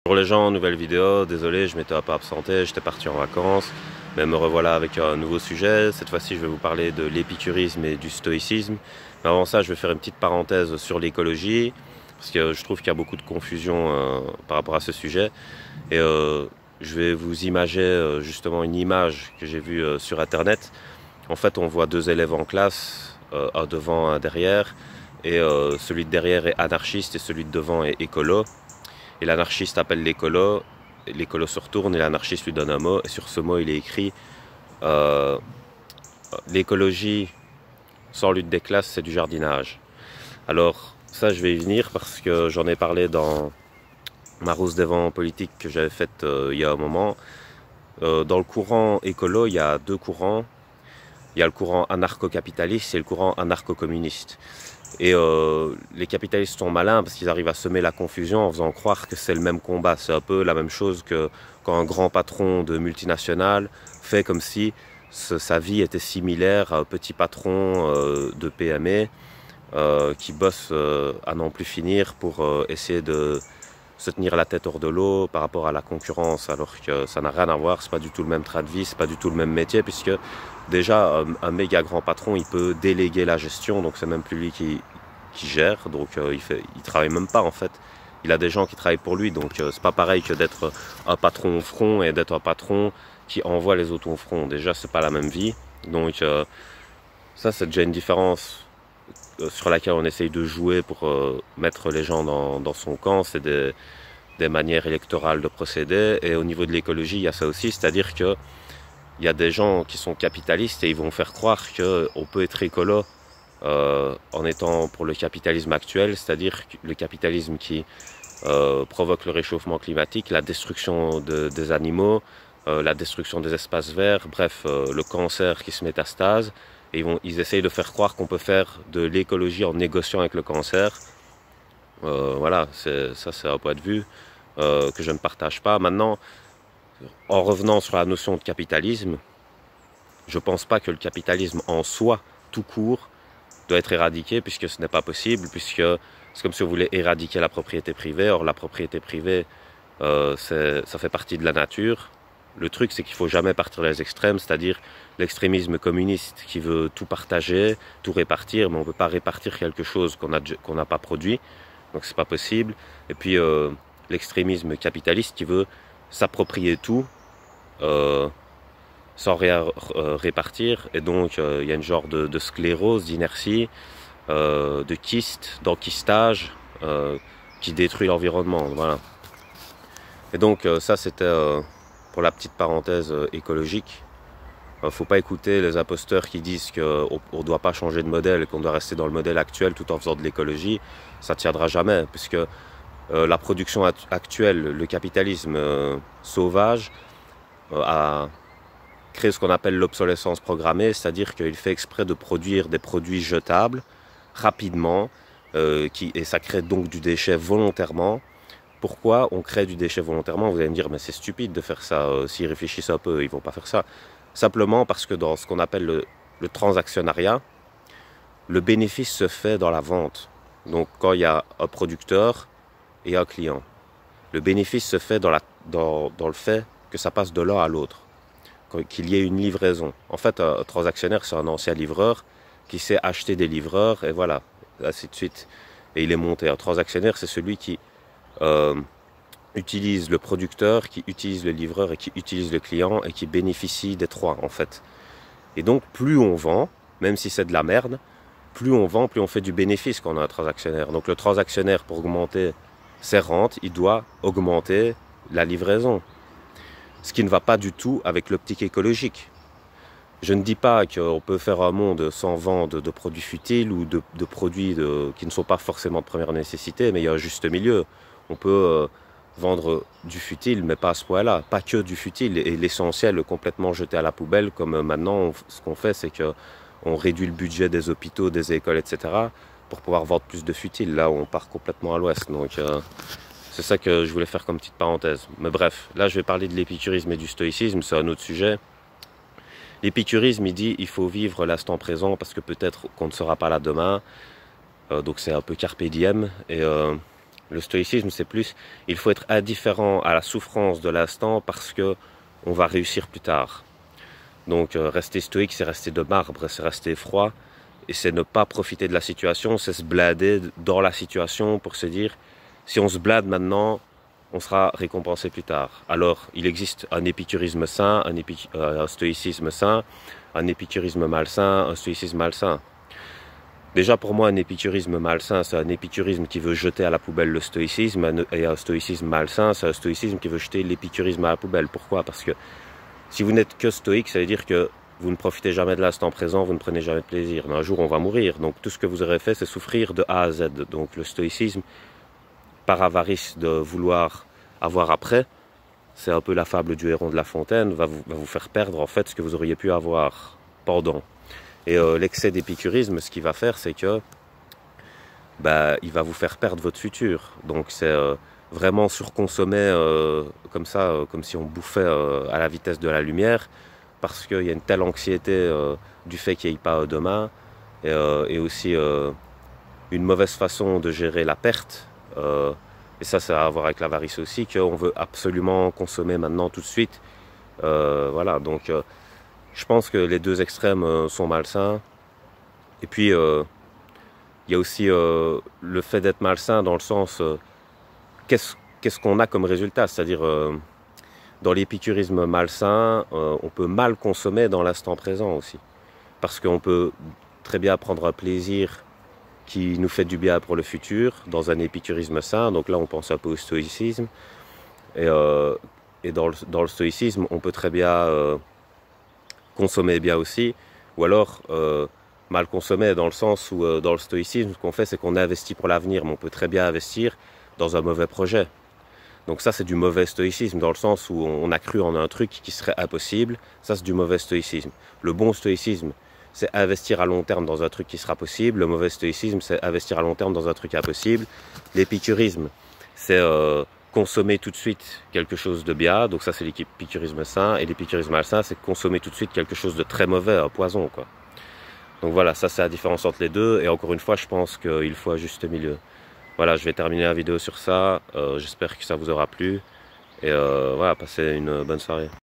Pour les gens, nouvelle vidéo, désolé, je m'étais un peu absenté, j'étais parti en vacances, mais me revoilà avec un nouveau sujet. Cette fois-ci, je vais vous parler de l'épicurisme et du stoïcisme. Mais avant ça, je vais faire une petite parenthèse sur l'écologie, parce que je trouve qu'il y a beaucoup de confusion par rapport à ce sujet. Et je vais vous imager justement une image que j'ai vue sur Internet. En fait, on voit deux élèves en classe, un devant, un derrière, et celui de derrière est anarchiste et celui de devant est écolo. Et l'anarchiste appelle l'écolo se retourne et l'anarchiste lui donne un mot, et sur ce mot il est écrit euh, l'écologie sans lutte des classes, c'est du jardinage. Alors ça, je vais y venir parce que j'en ai parlé dans ma rousse des vents politique que j'avais faite il y a un moment. Dans le courant écolo, il y a deux courants. Il y a le courant anarcho-capitaliste et le courant anarcho-communiste. Et les capitalistes sont malins parce qu'ils arrivent à semer la confusion en faisant croire que c'est le même combat. C'est un peu la même chose que quand un grand patron de multinationale fait comme si sa vie était similaire à un petit patron de PME qui bosse à n'en plus finir pour essayer de se tenir la tête hors de l'eau par rapport à la concurrence, alors que ça n'a rien à voir, c'est pas du tout le même train de vie, c'est pas du tout le même métier, puisque déjà un méga grand patron, il peut déléguer la gestion, donc c'est même plus lui qui gère, donc il travaille même pas en fait. Il a des gens qui travaillent pour lui, donc c'est pas pareil que d'être un patron au front et d'être un patron qui envoie les autres au front. Déjà, c'est pas la même vie, donc ça c'est déjà une différence sur laquelle on essaye de jouer pour mettre les gens dans son camp. C'est des manières électorales de procéder. Et au niveau de l'écologie, il y a ça aussi, c'est-à-dire que il y a des gens qui sont capitalistes et ils vont faire croire qu'on peut être écolo en étant pour le capitalisme actuel, c'est-à-dire le capitalisme qui provoque le réchauffement climatique, la destruction des animaux, la destruction des espaces verts, bref, le cancer qui se métastase. Et ils essayent de faire croire qu'on peut faire de l'écologie en négociant avec le cancer. Voilà, ça c'est un point de vue que je ne partage pas. Maintenant, en revenant sur la notion de capitalisme, je ne pense pas que le capitalisme en soi, tout court, doit être éradiqué, puisque ce n'est pas possible, puisque c'est comme si on voulait éradiquer la propriété privée. Or, la propriété privée, ça fait partie de la nature. Le truc, c'est qu'il ne faut jamais partir des extrêmes, c'est-à-dire l'extrémisme communiste qui veut tout partager, tout répartir, mais on ne peut pas répartir quelque chose qu'on n'a pas produit, donc c'est pas possible. Et puis l'extrémisme capitaliste qui veut s'approprier tout sans rien répartir, et donc il y a une genre de sclérose, d'inertie, de kyste, d'enquistage qui détruit l'environnement. Voilà. Et donc ça c'était pour la petite parenthèse écologique. Faut pas écouter les imposteurs qui disent qu'on ne doit pas changer de modèle, qu'on doit rester dans le modèle actuel tout en faisant de l'écologie. Ça ne tiendra jamais, puisque la production actuelle, le capitalisme sauvage, a créé ce qu'on appelle l'obsolescence programmée, c'est-à-dire qu'il fait exprès de produire des produits jetables rapidement, et ça crée donc du déchet volontairement. Pourquoi on crée du déchet volontairement? Vous allez me dire, mais c'est stupide de faire ça. S'ils réfléchissent un peu, ils vont pas faire ça. Simplement parce que dans ce qu'on appelle le transactionnariat, le bénéfice se fait dans la vente. Donc quand il y a un producteur et un client, le bénéfice se fait dans le fait que ça passe de l'un à l'autre, qu'il y ait une livraison. En fait, un transactionnaire, c'est un ancien livreur qui sait acheter des livreurs, et voilà, ainsi de suite. Et il est monté. Un transactionnaire, c'est celui qui utilise le producteur, qui utilise le livreur et qui utilise le client et qui bénéficie des trois en fait. Et donc plus on vend, même si c'est de la merde, plus on vend, plus on fait du bénéfice quand on a un transactionnaire. Donc le transactionnaire, pour augmenter ses rentes, il doit augmenter la livraison. Ce qui ne va pas du tout avec l'optique écologique. Je ne dis pas qu'on peut faire un monde sans vendre de produits futiles ou de produits qui ne sont pas forcément de première nécessité, mais il y a un juste milieu. On peut vendre du futile, mais pas à ce point-là, pas que du futile, et l'essentiel complètement jeté à la poubelle, comme maintenant, ce qu'on fait, c'est qu'on réduit le budget des hôpitaux, des écoles, etc., pour pouvoir vendre plus de futiles, là où on part complètement à l'ouest. Donc c'est ça que je voulais faire comme petite parenthèse. Mais bref, là je vais parler de l'épicurisme et du stoïcisme, c'est un autre sujet. L'épicurisme, il dit il faut vivre l'instant présent parce que peut-être qu'on ne sera pas là demain, donc c'est un peu carpe diem, et Le stoïcisme, c'est plus, il faut être indifférent à la souffrance de l'instant parce que on va réussir plus tard. Donc rester stoïque, c'est rester de marbre, c'est rester froid, et c'est ne pas profiter de la situation, c'est se blader dans la situation pour se dire, si on se blade maintenant, on sera récompensé plus tard. Alors, il existe un épicurisme sain, un stoïcisme sain, un épicurisme malsain, un stoïcisme malsain. Déjà, pour moi, un épicurisme malsain, c'est un épicurisme qui veut jeter à la poubelle le stoïcisme, et un stoïcisme malsain, c'est un stoïcisme qui veut jeter l'épicurisme à la poubelle. Pourquoi? Parce que si vous n'êtes que stoïque, ça veut dire que vous ne profitez jamais de l'instant présent, vous ne prenez jamais de plaisir. Mais un jour, on va mourir. Donc, tout ce que vous aurez fait, c'est souffrir de A à Z. Donc, le stoïcisme, par avarice de vouloir avoir après, c'est un peu la fable du héron de La Fontaine, va vous faire perdre en fait ce que vous auriez pu avoir pendant. Et l'excès d'épicurisme, ce qu'il va faire, c'est que il va vous faire perdre votre futur. Donc c'est vraiment surconsommer comme ça, comme si on bouffait à la vitesse de la lumière, parce qu'il y a une telle anxiété du fait qu'il n'y ait pas demain, et aussi une mauvaise façon de gérer la perte. Et ça a à voir avec l'avarice aussi, qu'on veut absolument consommer maintenant tout de suite. Voilà, donc je pense que les deux extrêmes sont malsains. Et puis, il y a aussi le fait d'être malsain dans le sens, qu'est-ce qu'on a comme résultat? C'est-à-dire, dans l'épicurisme malsain, on peut mal consommer dans l'instant présent aussi. Parce qu'on peut très bien prendre un plaisir qui nous fait du bien pour le futur, dans un épicurisme sain. Donc là, on pense un peu au stoïcisme. Et dans le stoïcisme, on peut très bien consommer bien aussi, ou alors mal consommer dans le sens où dans le stoïcisme, ce qu'on fait, c'est qu'on investit pour l'avenir, mais on peut très bien investir dans un mauvais projet. Donc ça, c'est du mauvais stoïcisme, dans le sens où on a cru en un truc qui serait impossible. Ça, c'est du mauvais stoïcisme. Le bon stoïcisme, c'est investir à long terme dans un truc qui sera possible. Le mauvais stoïcisme, c'est investir à long terme dans un truc impossible. L'épicurisme, c'est consommer tout de suite quelque chose de bien. Donc ça, c'est l'épicurisme sain. Et l'épicurisme malsain, c'est consommer tout de suite quelque chose de très mauvais, un poison, quoi. Donc voilà, ça, c'est la différence entre les deux. Et encore une fois, je pense qu'il faut un juste milieu. Voilà, je vais terminer la vidéo sur ça. J'espère que ça vous aura plu. Et voilà, passez une bonne soirée.